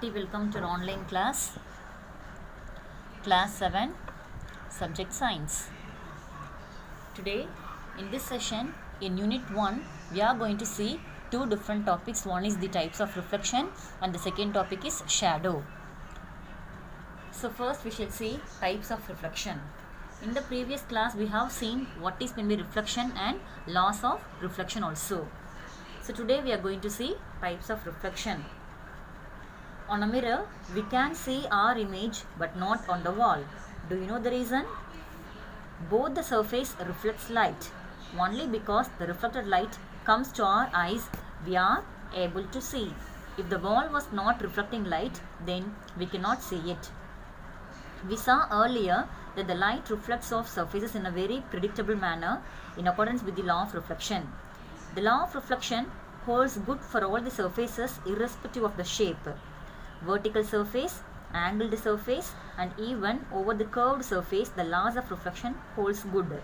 hearty welcome to our online class 7, subject science. Today in this session in unit 1 we are going to see two different topics. One is the types of reflection and the second topic is shadow. So first we shall see types of reflection. In the previous class we have seen what is meant by reflection and laws of reflection also. So today we are going to see types of reflection. On a mirror, we can see our image but not on the wall. Do you know the reason? Both the surface reflects light. Only because the reflected light comes to our eyes, we are able to see. If the wall was not reflecting light, then we cannot see it. We saw earlier that the light reflects off surfaces in a very predictable manner in accordance with the law of reflection. The law of reflection holds good for all the surfaces irrespective of the shape. Vertical surface, angled surface, and even over the curved surface, the laws of reflection holds good.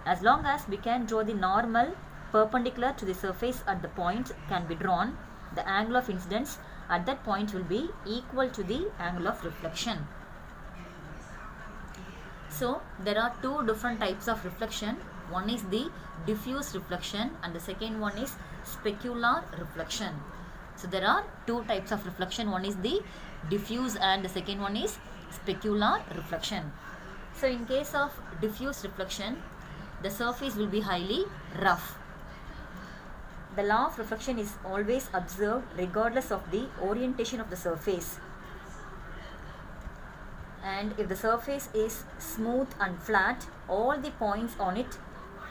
As long as we can draw the normal perpendicular to the surface at the point can be drawn, the angle of incidence at that point will be equal to the angle of reflection. So there are two different types of reflection. One is the diffuse reflection and the second one is specular reflection. So there are two types of reflection. One is the diffuse and the second one is specular reflection. So in case of diffuse reflection, the surface will be highly rough. The law of reflection is always observed regardless of the orientation of the surface. And if the surface is smooth and flat, all the points on it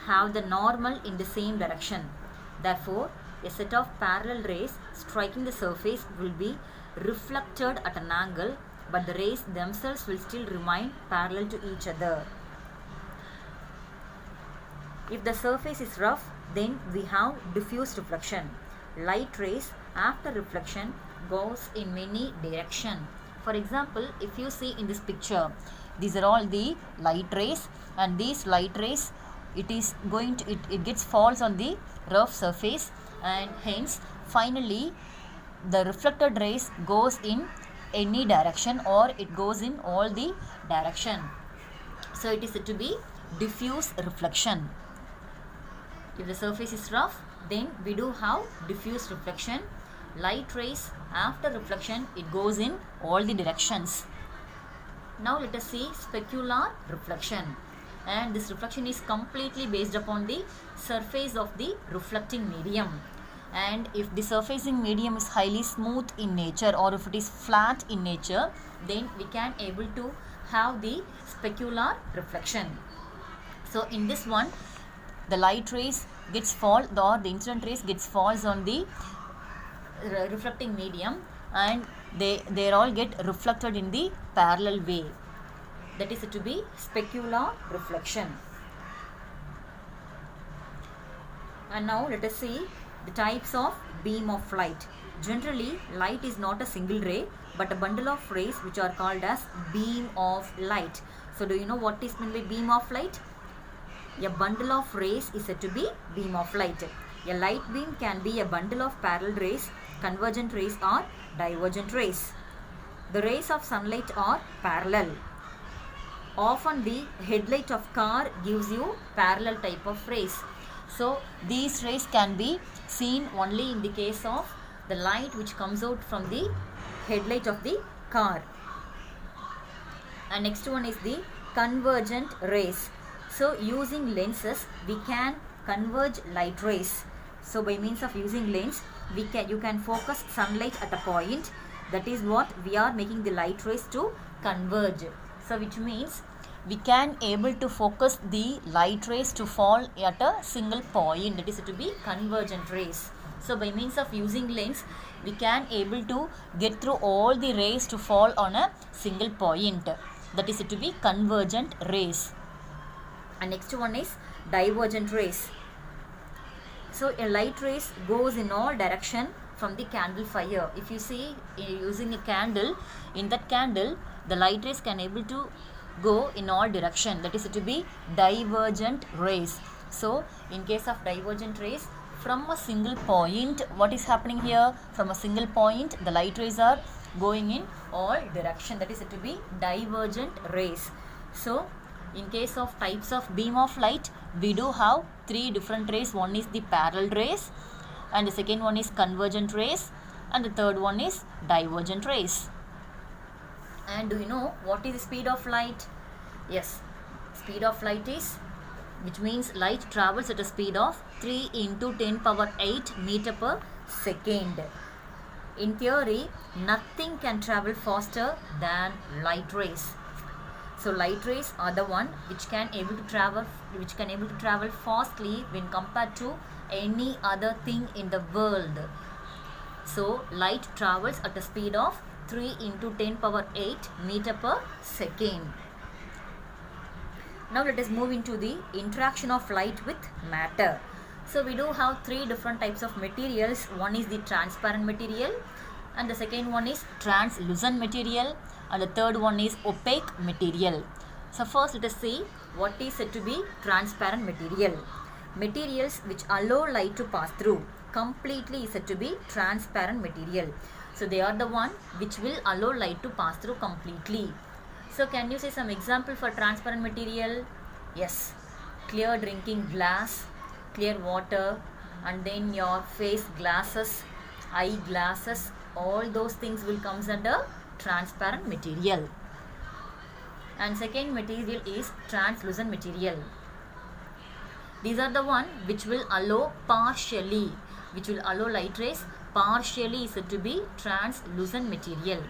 have the normal in the same direction. Therefore, a set of parallel rays striking the surface will be reflected at an angle, but the rays themselves will still remain parallel to each other. If the surface is rough, then we have diffuse reflection. Light rays after reflection goes in many directions. For example, if you see in this picture, these are all the light rays, and these light rays it gets falls on the rough surface, and hence finally the reflected rays goes in any direction or it goes in all the direction. So it is said to be diffuse reflection. If the surface is rough, then we do have diffuse reflection. Light rays after reflection it goes in all the directions. Now let us see specular reflection, and this reflection is completely based upon the surface of the reflecting medium. And if the surfacing medium is highly smooth in nature or if it is flat in nature, then we can able to have the specular reflection. So in this one, the light rays gets fall or the incident rays gets falls on the reflecting medium, and they all get reflected in the parallel way. That is to be specular reflection. And now let us see the types of beam of light. Generally, light is not a single ray but a bundle of rays which are called as beam of light. So do you know what is meant by beam of light? A bundle of rays is said to be beam of light. A light beam can be a bundle of parallel rays, convergent rays or divergent rays. The rays of sunlight are parallel. Often the headlight of car gives you parallel type of rays. So these rays can be seen only in the case of the light which comes out from the headlight of the car. And next one is the convergent rays. So using lenses we can converge light rays. So by means of using lens you can focus sunlight at a point. That is what we are making the light rays to converge. So which means we can able to focus the light rays to fall at a single point. That is to be convergent rays. So by means of using lens we can able to get through all the rays to fall on a single point. That is to be convergent rays. And next one is divergent rays. So a light rays goes in all direction from the candle fire. If you see using a candle, in that candle the light rays can able to go in all direction. That is to be divergent rays. So in case of divergent rays, from a single point, what is happening here? From a single point the light rays are going in all direction. That is said to be divergent rays. So in case of types of beam of light, we do have three different rays. One is the parallel rays, and the second one is convergent rays, and the third one is divergent rays. And do you know what is the speed of light? Yes, speed of light is, which means light travels at a speed of 3 into 10 power 8 meter per second. In theory, nothing can travel faster than light rays. So light rays are the one which can able to travel fastly when compared to any other thing in the world. So light travels at a speed of 3 into 10 power 8 meter per second. Now let us move into the interaction of light with matter. So we do have three different types of materials. One is the transparent material, and the second one is translucent material, and the third one is opaque material. So first let us see what is said to be transparent material. Materials which allow light to pass through completely is said to be transparent material. So they are the one which will allow light to pass through completely. So can you say some example for transparent material? Yes, clear drinking glass, clear water, and then your face glasses, eye glasses, all those things will comes under transparent material. And second material is translucent material. These are the one which will allow light rays partially is said to be translucent material.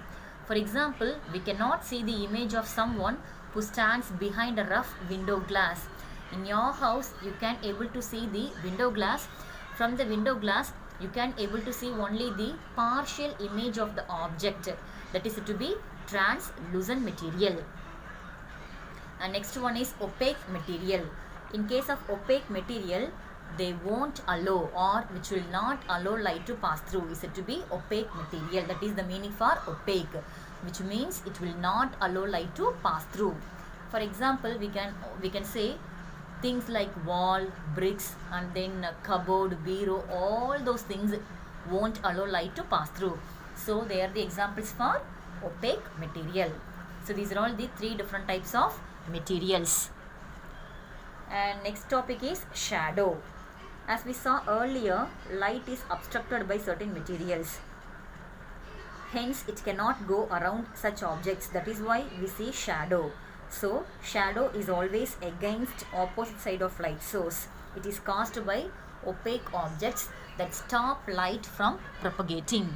For example, we cannot see the image of someone who stands behind a rough window glass. In your house, you can able to see the window glass. From the window glass, you can able to see only the partial image of the object. That is said to be translucent material. And next one is opaque material. In case of opaque material, they won't allow, or which will not allow light to pass through, is said to be opaque material. That is the meaning for opaque, which means it will not allow light to pass through. For example, we can say things like wall, bricks, and then cupboard, bureau, all those things won't allow light to pass through. So they are the examples for opaque material. So these are all the three different types of materials. And next topic is shadow. As we saw earlier, light is obstructed by certain materials. Hence, it cannot go around such objects. That is why we see shadow. So, shadow is always against opposite side of light source. It is caused by opaque objects that stop light from propagating.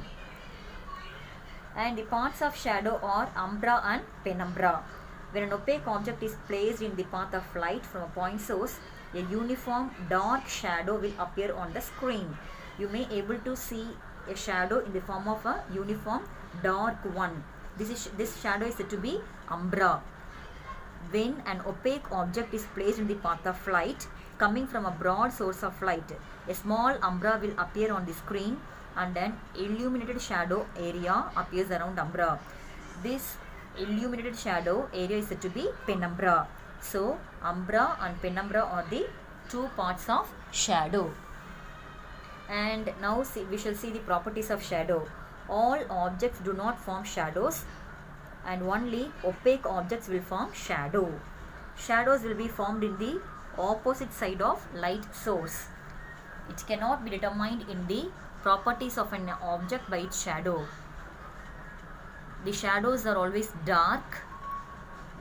And the parts of shadow are umbra and penumbra. When an opaque object is placed in the path of light from a point source, a uniform dark shadow will appear on the screen. You may able to see a shadow in the form of a uniform dark one. This shadow is said to be umbra. When an opaque object is placed in the path of light coming from a broad source of light, a small umbra will appear on the screen and an illuminated shadow area appears around umbra. This illuminated shadow area is said to be penumbra. So, umbra and penumbra are the two parts of shadow. And now we shall see the properties of shadow. All objects do not form shadows, and only opaque objects will form shadow. Shadows will be formed in the opposite side of light source. It cannot be determined in the properties of an object by its shadow. The shadows are always dark,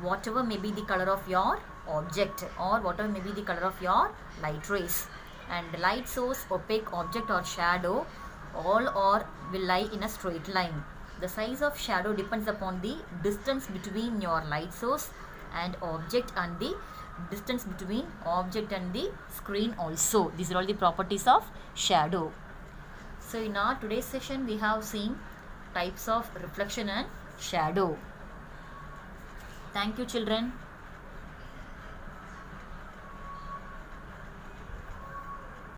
whatever may be the color of your object or whatever may be the color of your light rays. And light source, opaque object or shadow, all will lie in a straight line. The size of shadow depends upon the distance between your light source and object, and the distance between object and the screen also. These are all the properties of shadow. So in our today's session, we have seen types of reflection and shadow. Thank you, children.